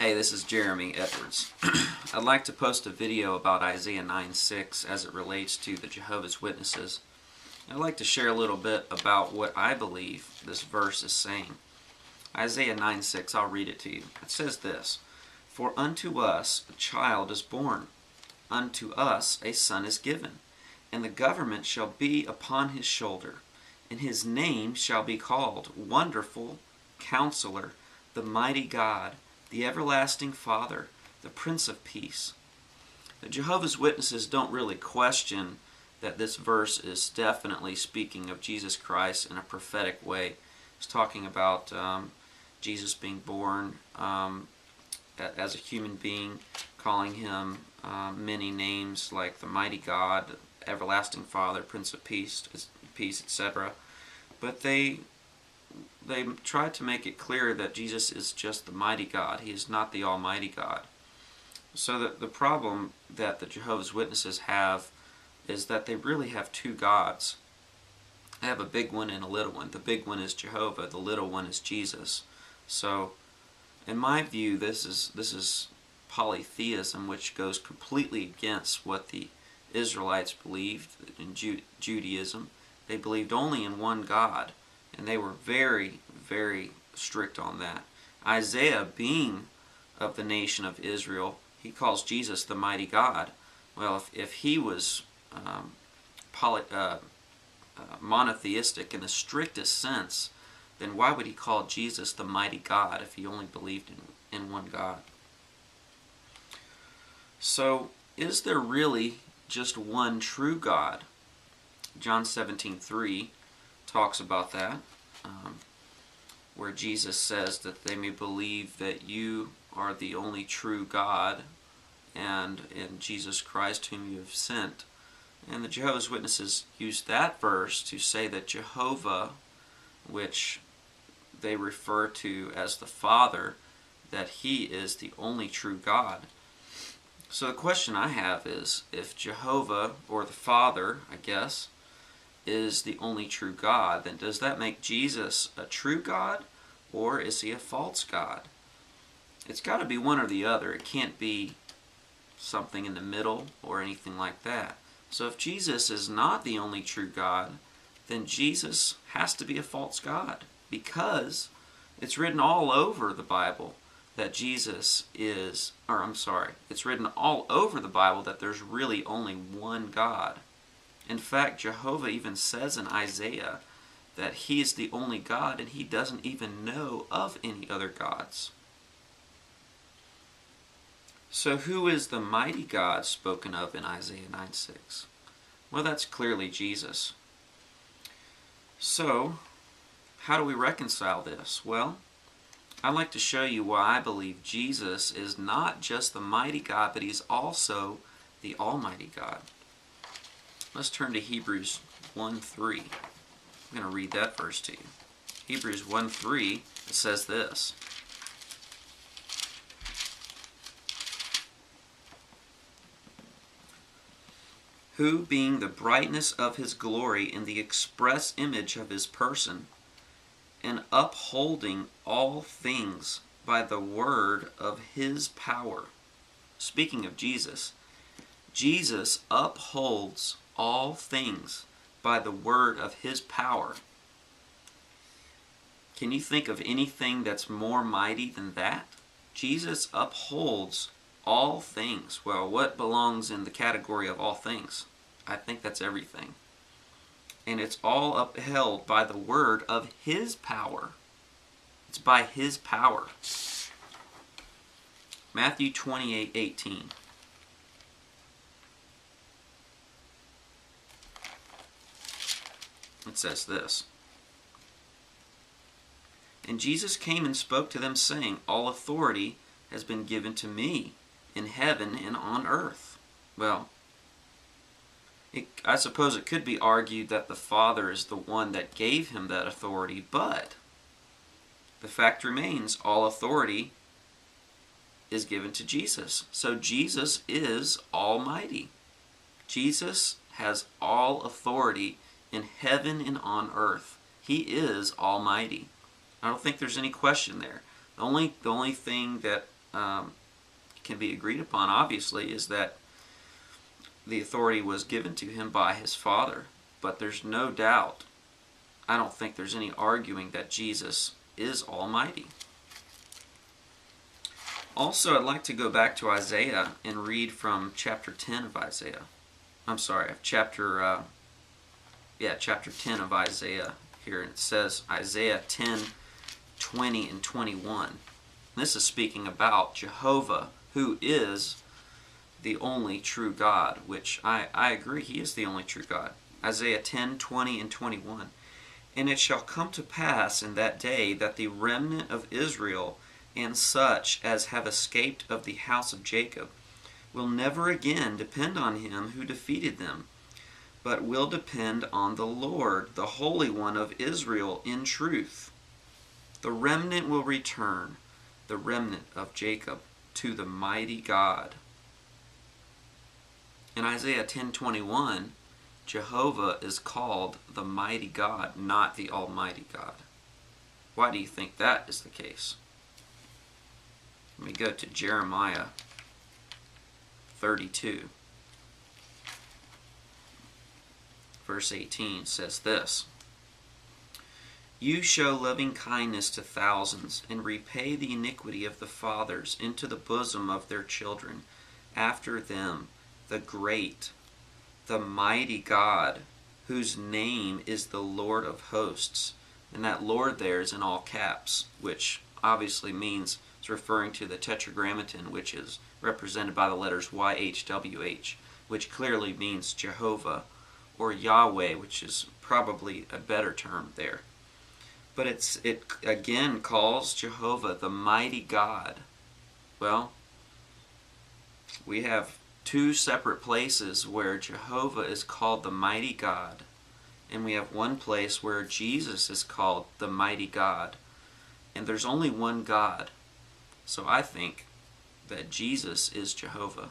Hey, this is Jeremy Edwards. I'd like to post a video about Isaiah 9:6 as it relates to the Jehovah's Witnesses. I'd like to share a little bit about what I believe this verse is saying. Isaiah 9:6, I'll read it to you. It says this, "For unto us a child is born, unto us a son is given, and the government shall be upon his shoulder, and his name shall be called Wonderful, Counselor, the Mighty God, the Everlasting Father, the Prince of Peace." The Jehovah's Witnesses don't really question that this verse is definitely speaking of Jesus Christ in a prophetic way. It's talking about Jesus being born as a human being, calling him many names like the Mighty God, Everlasting Father, Prince of Peace, etc. But they try to make it clear that Jesus is just the mighty God. He is not the almighty God. So the problem that the Jehovah's Witnesses have is that they really have two gods. They have a big one and a little one. The big one is Jehovah, the little one is Jesus. So in my view, this is polytheism, which goes completely against what the Israelites believed in Judaism. They believed only in one God, and they were very, very strict on that. Isaiah, being of the nation of Israel, he calls Jesus the mighty God. Well, if he was monotheistic in the strictest sense, then why would he call Jesus the mighty God if he only believed in one God? So, is there really just one true God? John 17:3 talks about that, where Jesus says that they may believe that you are the only true God and in Jesus Christ whom you have sent. And the Jehovah's Witnesses use that verse to say that Jehovah, which they refer to as the Father, that he is the only true God. So the question I have is, if Jehovah, or the Father, I guess, is the only true God, then does that make Jesus a true God, or is he a false God? It's got to be one or the other. It can't be something in the middle or anything like that. So if Jesus is not the only true God, then Jesus has to be a false God, because it's written all over the Bible that Jesus is, it's written all over the Bible that there's really only one God. In fact, Jehovah even says in Isaiah that he is the only God and he doesn't even know of any other gods. So who is the mighty God spoken of in Isaiah 9:6? Well, that's clearly Jesus. So, how do we reconcile this? Well, I'd like to show you why I believe Jesus is not just the mighty God, but he's also the almighty God. Let's turn to Hebrews 1:3. I'm going to read that verse to you. Hebrews 1:3, it says this, "Who, being the brightness of his glory in the express image of his person, and upholding all things by the word of his power." Speaking of Jesus, Jesus upholds all things by the word of his power. Can you think of anything that's more mighty than that? Jesus upholds all things. Well, what belongs in the category of all things? I think that's everything. And it's all upheld by the word of his power. It's by his power. Matthew 28:18. It says this, "And Jesus came and spoke to them, saying, All authority has been given to me in heaven and on earth." Well, I suppose it could be argued that the Father is the one that gave him that authority, but the fact remains, all authority is given to Jesus. So Jesus is almighty. Jesus has all authority in heaven and on earth. He is almighty. I don't think there's any question there. The only thing that can be agreed upon, obviously, is that the authority was given to him by his Father. But there's no doubt, I don't think there's any arguing that Jesus is almighty. Also, I'd like to go back to Isaiah and read from chapter 10 of Isaiah. I'm sorry, chapter 10 of Isaiah here. It says Isaiah 10, 20 and 21. This is speaking about Jehovah, who is the only true God, which I agree, he is the only true God. Isaiah 10, 20 and 21. And it shall come to pass in that day that the remnant of Israel and such as have escaped of the house of Jacob will never again depend on him who defeated them, but will depend on the Lord, the Holy One of Israel, in truth. The remnant will return, the remnant of Jacob, to the mighty God. In Isaiah 10:21, Jehovah is called the mighty God, not the almighty God. Why do you think that is the case? Let me go to Jeremiah 32. Verse 18 says this: You show loving kindness to thousands, and repay the iniquity of the fathers into the bosom of their children. After them, the great, the mighty God, whose name is the Lord of hosts. And that Lord there is in all caps, which obviously means it's referring to the Tetragrammaton, which is represented by the letters YHWH, which clearly means Jehovah, or Yahweh, which is probably a better term there. But it again calls Jehovah the mighty God. Well, we have two separate places where Jehovah is called the mighty God, and we have one place where Jesus is called the mighty God. And there's only one God. So I think that Jesus is Jehovah.